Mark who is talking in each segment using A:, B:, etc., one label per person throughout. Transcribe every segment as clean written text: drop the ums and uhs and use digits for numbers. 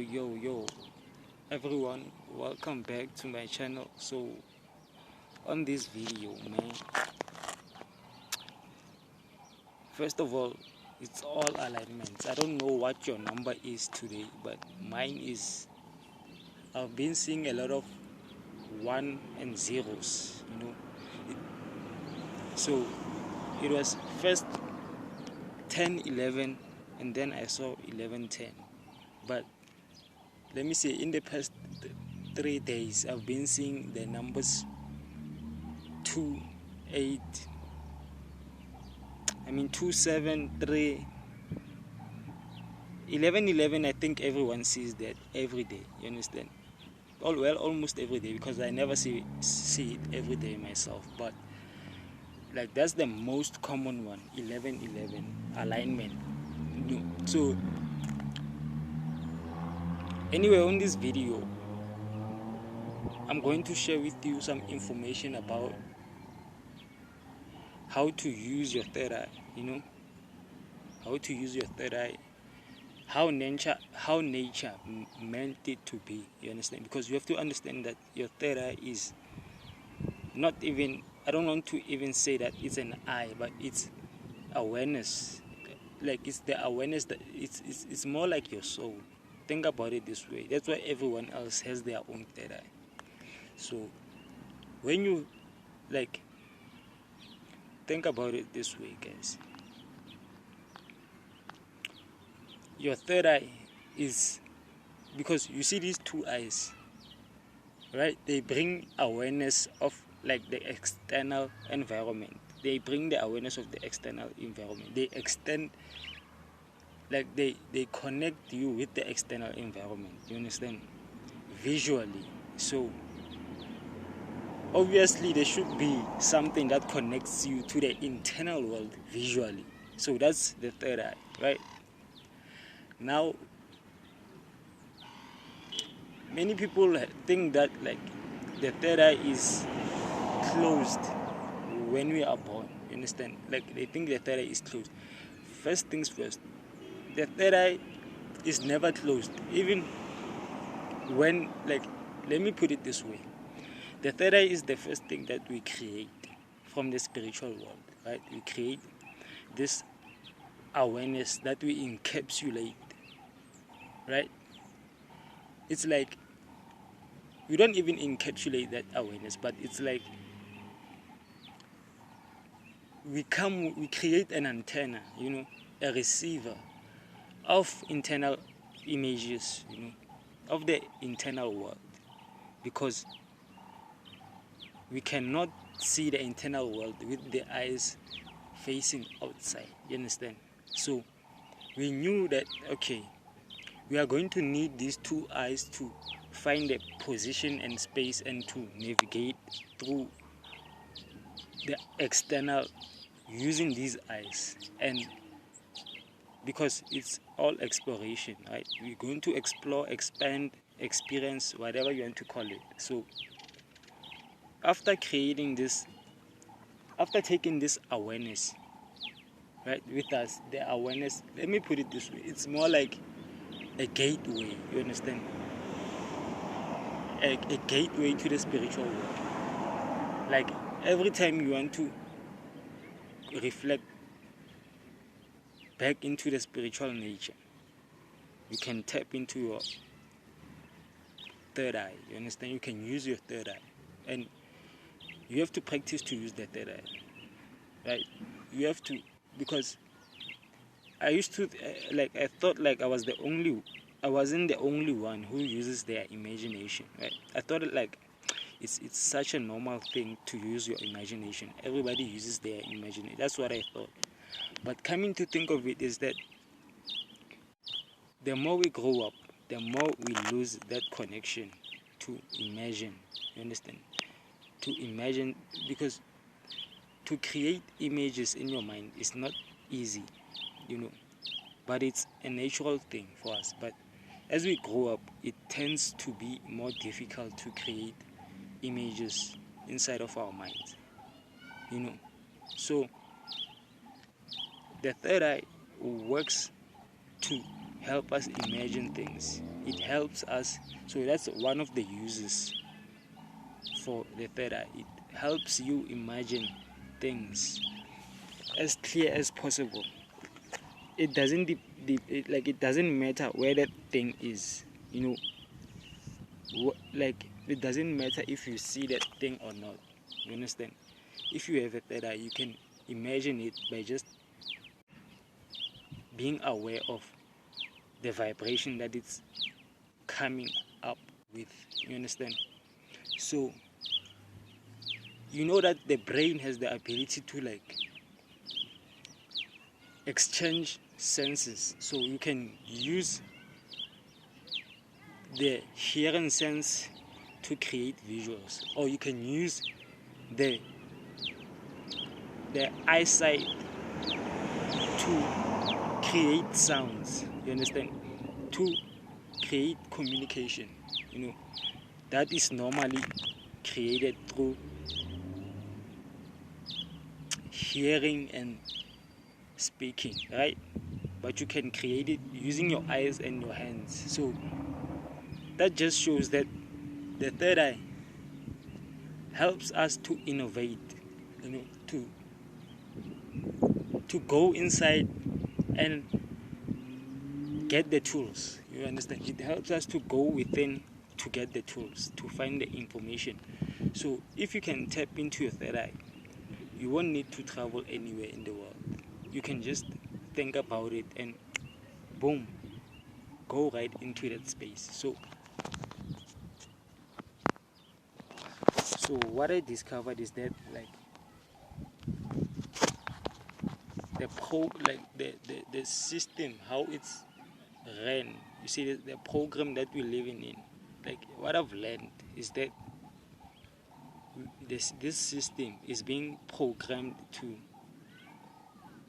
A: Yo everyone, welcome back to my channel. So on this video, man, first of all, it's all alignments. I don't know what your number is today, but mine is, I've been seeing a lot of 1 and zeros, so it was first 10-11 and then I saw 11-10. But let me say, in the past 3 days I've been seeing the numbers 2, 8, 2, 7, 3, 11, 11. I think everyone sees that every day, you understand? Almost every day, because I never see it every day myself, but like that's the most common one, 11, 11 alignment. So anyway, on this video I'm going to share with you some information about how to use your third eye, how to use your third eye, how nature meant it to be, you understand? Because you have to understand that your third eye is not even, I don't want to even say that it's an eye, but it's awareness. Like, it's the awareness that it's more like your soul. Think about it this way. That's why everyone else has their own third eye. So when you think about it this way, guys, your third eye is, because you see these two eyes, right? They bring awareness of the external environment. They bring the awareness of the external environment. They extend, they connect you with the external environment, you understand, visually. So obviously there should be something that connects you to the internal world visually. So that's the third eye, right? Now, many people think that the third eye is closed when we are born, you understand? They think the third eye is closed. First things first, the third eye is never closed. Even when, let me put it this way, the third eye is the first thing that we create from the spiritual world, right? We create this awareness that we encapsulate, right? It's like we don't even encapsulate that awareness, but it's like we create an antenna, a receiver of internal images, of the internal world, because we cannot see the internal world with the eyes facing outside, you understand? So we knew that, okay, we are going to need these two eyes to find the position and space and to navigate through the external using these eyes. And because it's all exploration, right? We're going to explore, expand, experience, whatever you want to call it. So after creating this, after taking this awareness, right, with us, the awareness, let me put it this way, it's more like a gateway, you understand? A gateway to the spiritual world. Like, every time you want to reflect back into the spiritual nature, you can tap into your third eye, you understand? You can use your third eye, and you have to practice to use the third eye, right? You have to, because I used to I thought I wasn't the only one who uses their imagination, right? I thought it's such a normal thing to use your imagination. Everybody uses their imagination. That's what I thought. But coming to think of it is that the more we grow up, the more we lose that connection to imagine. You understand? To imagine, because to create images in your mind is not easy, but it's a natural thing for us. But as we grow up, it tends to be more difficult to create images inside of our minds, So the third eye works to help us imagine things. It helps us. So that's one of the uses for the third eye. It helps you imagine things as clear as possible. It doesn't it doesn't matter where that thing is, it doesn't matter if you see that thing or not. You understand? If you have a third eye, you can imagine it by just being aware of the vibration that it's coming up with. You understand? So you know that the brain has the ability to exchange senses. So you can use the hearing sense to create visuals, or you can use the eyesight to create sounds. You understand? To create communication. That is normally created through hearing and speaking, right? But you can create it using your eyes and your hands. So that just shows that the third eye helps us to innovate, to go inside and get the tools. You understand? It helps us to go within to get the tools, to find the information. So if you can tap into your third eye, you won't need to travel anywhere in the world. You can just think about it and boom, go right into that space. So what I discovered is that the system, how it's ran. You see, the program that we're living in. What I've learned is that this system is being programmed to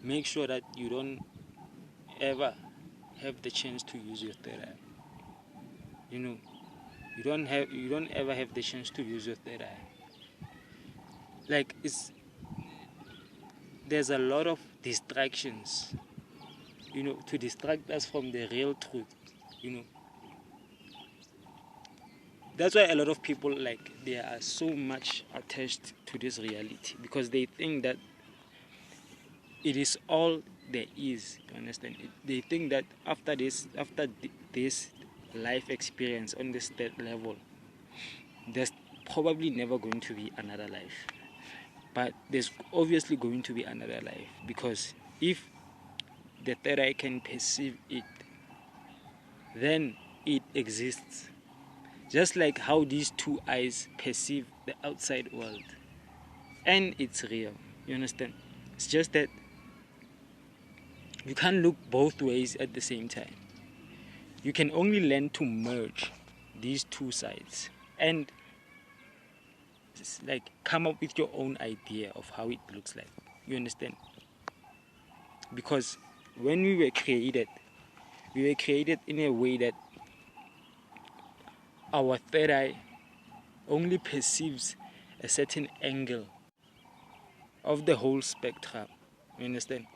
A: make sure that you don't ever have the chance to use your third eye. You don't ever have the chance to use your third eye. There's a lot of distractions, to distract us from the real truth. That's why a lot of people they are so much attached to this reality, because they think that it is all there is. You understand? They think that after this life experience on this third level, there's probably never going to be another life. But there's obviously going to be another life, because if the third eye can perceive it, then it exists. Just like how these two eyes perceive the outside world. And it's real. You understand? It's just that you can't look both ways at the same time. You can only learn to merge these two sides and come up with your own idea of how it looks like. You understand? Because when we were created in a way that our third eye only perceives a certain angle of the whole spectrum. You understand?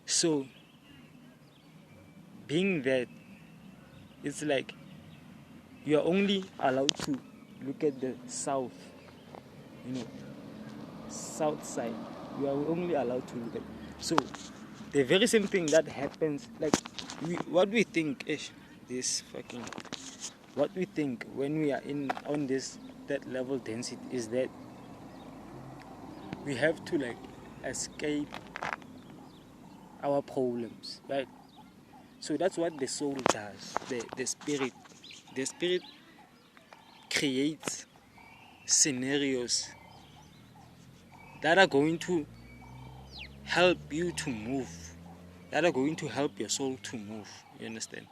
A: So being that, it's you are only allowed to look at the south, south side. You are only allowed to look at. So the very same thing that happens, what we think when we are on this that level density is that we have to escape our problems, right? So that's what the soul does. The spirit creates scenarios that are going to help you to move, that are going to help your soul to move. You understand?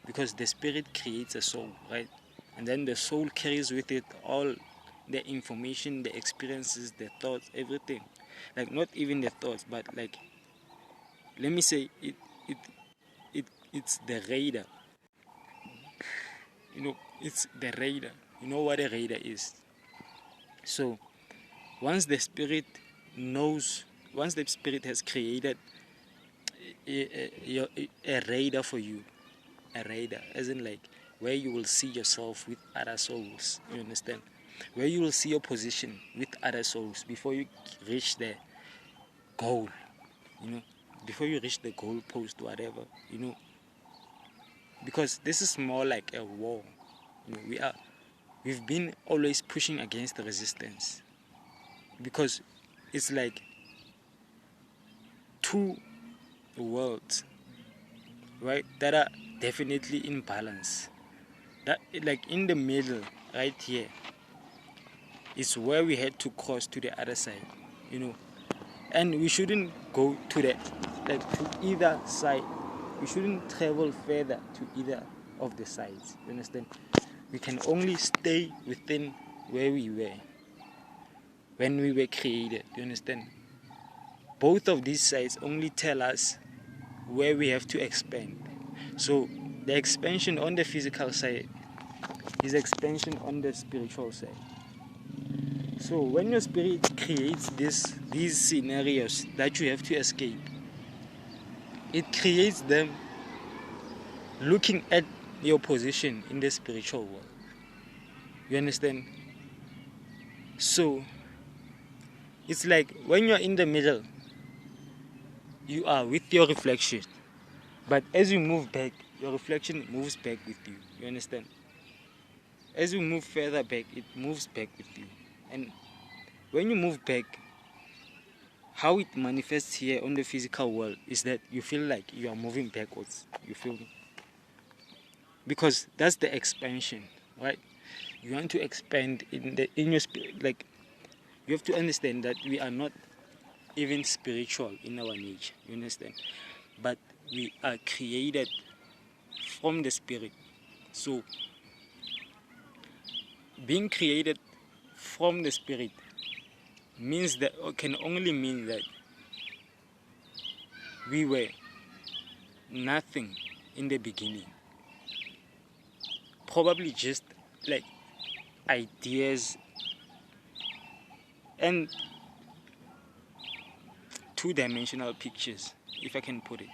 A: Because the spirit creates a soul, right? And then the soul carries with it all the information, the experiences, the thoughts, everything. Not even the thoughts, but let me say it's the radar. It's the radar. You know what a radar is? So once the spirit has created a radar for you, a radar, as in like where you will see yourself with other souls, you understand? Where you will see your position with other souls before you reach the goal, before you reach the goal post, whatever, because this is more like a war. We've been always pushing against the resistance, because it's like two worlds, right, that are definitely in balance. That, like, in the middle, right here, is where we had to cross to the other side, and we shouldn't go to to either side. We shouldn't travel further to either of the sides, you understand? We can only stay within where we were when we were created, you understand? Both of these sides only tell us where we have to expand. So the expansion on the physical side is expansion on the spiritual side. So when your spirit creates these scenarios that you have to escape, it creates them looking at your position in the spiritual world. You understand? So it's like when you're in the middle, you are with your reflection. But as you move back, your reflection moves back with you. You understand? As you move further back, it moves back with you. And when you move back, how it manifests here on the physical world is that you feel like you are moving backwards. You feel me? Because that's the expansion, right? You want to expand in your spirit. Like, you have to understand that we are not even spiritual in our nature. You understand? But we are created from the spirit. So being created from the spirit means that, or can only mean that, we were nothing in the beginning. Probably just like ideas and two-dimensional pictures, if I can put it.